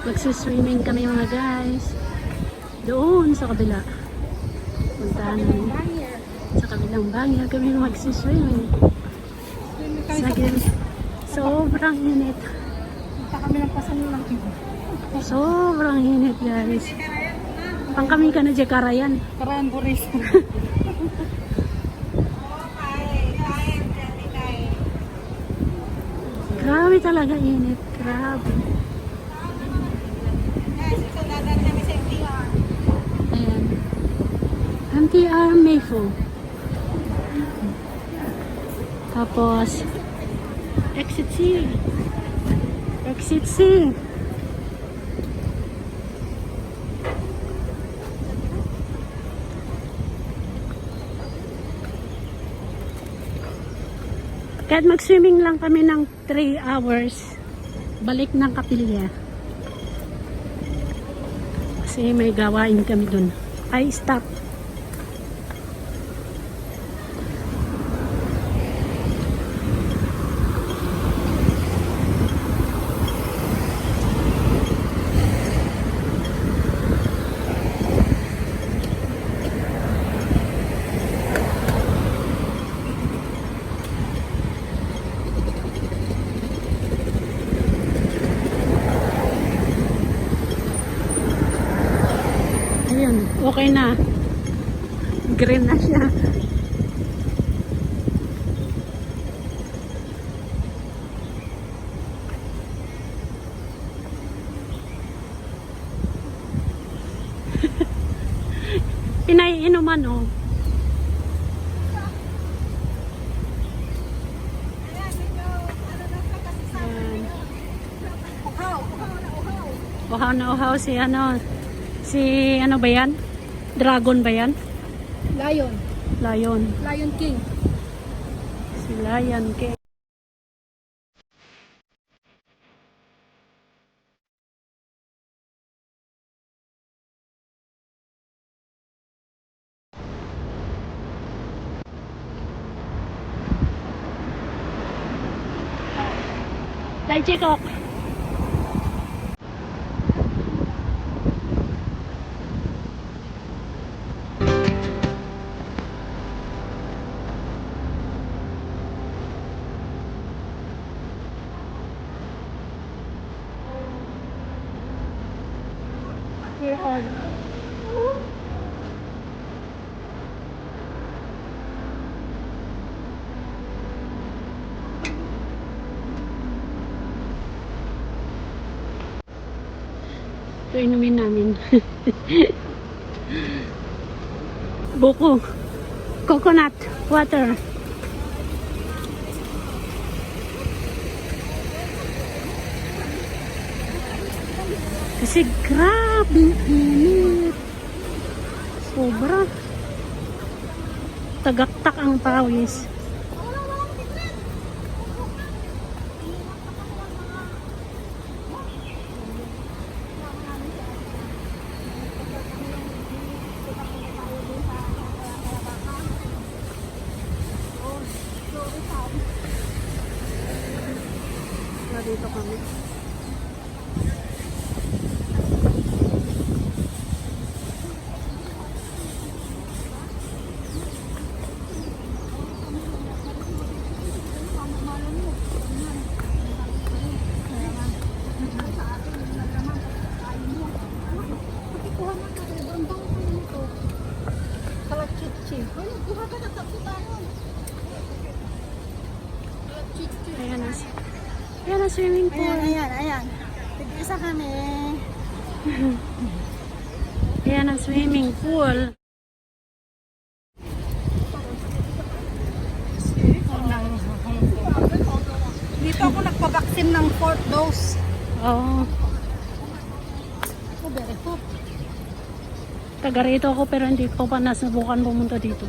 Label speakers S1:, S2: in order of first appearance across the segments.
S1: Magsiswimming kami mga guys. Doon sa kabila. Puntahan namin. Sa kabilang bangya kami magsiswimming. Sobrang init.
S2: Punta kami ng pasan lang.
S1: Sobrang init guys. Pang kami ka na Jakarta yan.
S2: Karayan Boris.
S1: Grabe talaga init. Grabe. Ayan. MTR Mayfo. Tapos Exit C. Exit C. Kahit mag-swimming lang kami ng 3 hours, balik ng Kapilya. Kasi may gawain kami dun. Ay, stop. Ayun, okay na. Green na siya. Pinaiinuman oh. Uhaw na uhaw si ano. Si ano ba yan? Dragon ba yan?
S2: Lion.
S1: Lion.
S2: Lion King.
S1: Si Lion King. Dai Chikok. Ito inumin namin. Buko. Coconut water. Kasi grabe init. Sobra. Tagaktak ang pawis. Dito kami. Ayan na. Ayan na swimming pool.
S2: Ayan. Tig-isa kami.
S1: Ayan ang swimming pool.
S2: Dito ako nagpa-vaccine ng 4th dose.
S1: Oo.
S2: Oh, very hot.
S1: Taga rito ako pero hindi ko pa nasubukan pumunta dito.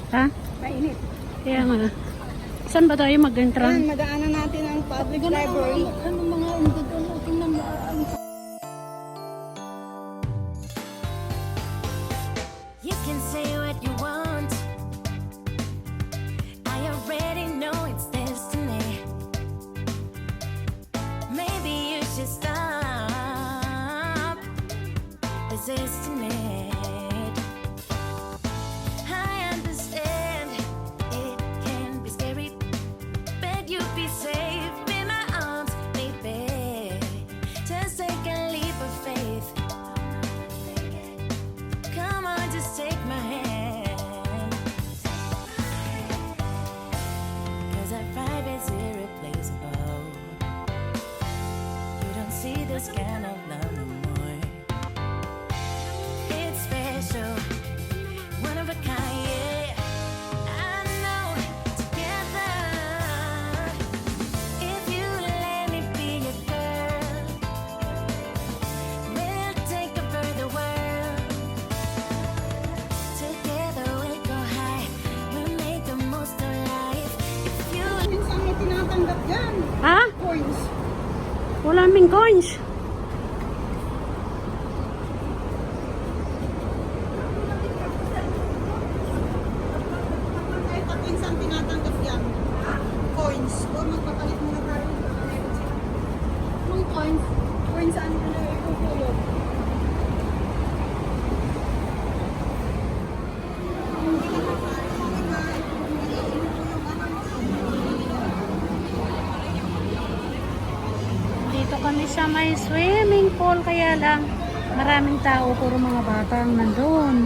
S1: Ha?
S2: Mainit.
S1: Kaya nga. Saan ba tayo mag-entra?
S2: Ayan, madaanan natin ang public library. Ano mga doon? Tingnan mo.
S3: You can say what you want. I already know it's destiny. this kind of love no more. It's special, one of a kind, yeah. I know together, if you let me be your girl, we'll take over the world. Together we'll go high, we'll make the most of life. If you
S2: Minsan may tinatanggap yan.
S1: Ha?
S2: Coins.
S1: Wala kaming coins.
S2: Kahit pa minsan tinatanggap yan. Coins. O magpapalit muna tayo. Anong coins? Coins saan ko na ikukulog?
S1: Dito kami sa may swimming pool, kaya lang maraming tao, puro mga bata ang nandun.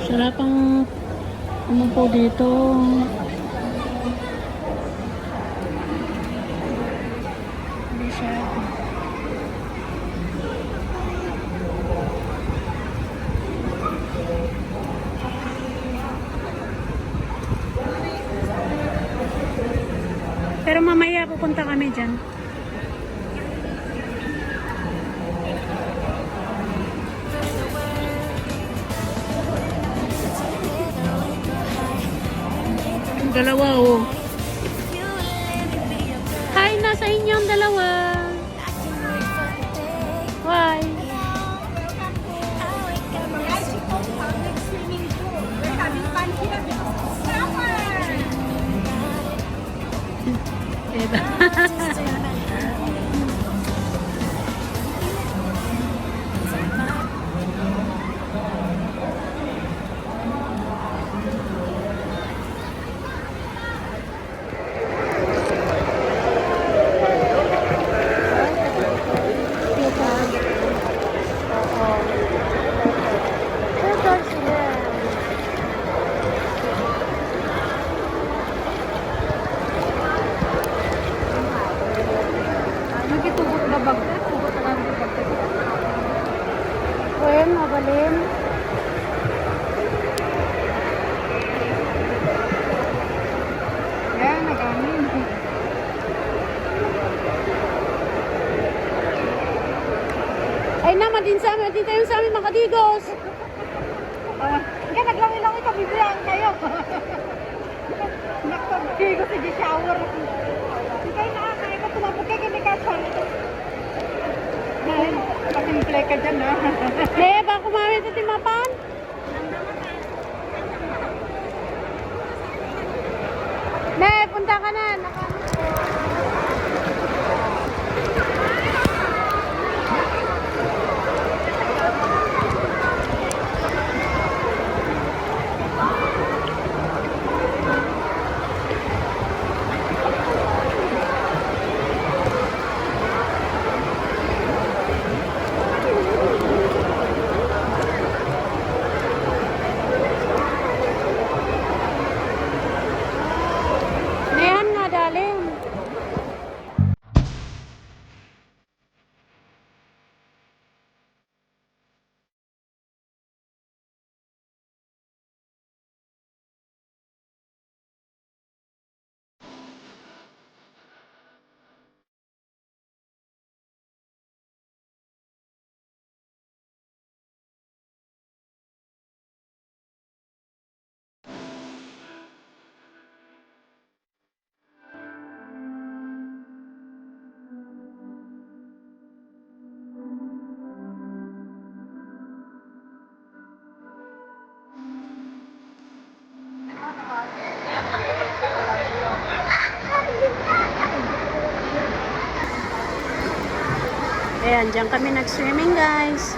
S1: Sarap ang umupo dito. Hindi siya. Pero mamaya pupunta kami dyan. Yung dalawa, oh. Hi na sa inyong dalawa. Why?
S2: Guys, ito public swimming pool. We're having fun here because it's summer.
S1: Diba?
S2: Nagitugot na bagdat. Tugot na lang bagdat.
S1: Well, mabalim.
S2: Yan, nag-amin.
S1: Ay naman din sa amin, din tayo sa amin makadigos.
S2: Kaya naglangi-langi ka, bibilang kayo. Nakapagkigo sa shower. Hindi kayo nakakaya ka, tumapag kayo kami kasal. Pasimple ka dyan, ha?
S1: Ne, ba kumamit sa timapan? Ne, punta ka na. Nehan nga, dalim. Ayan, dyan kami nag-swimming, guys.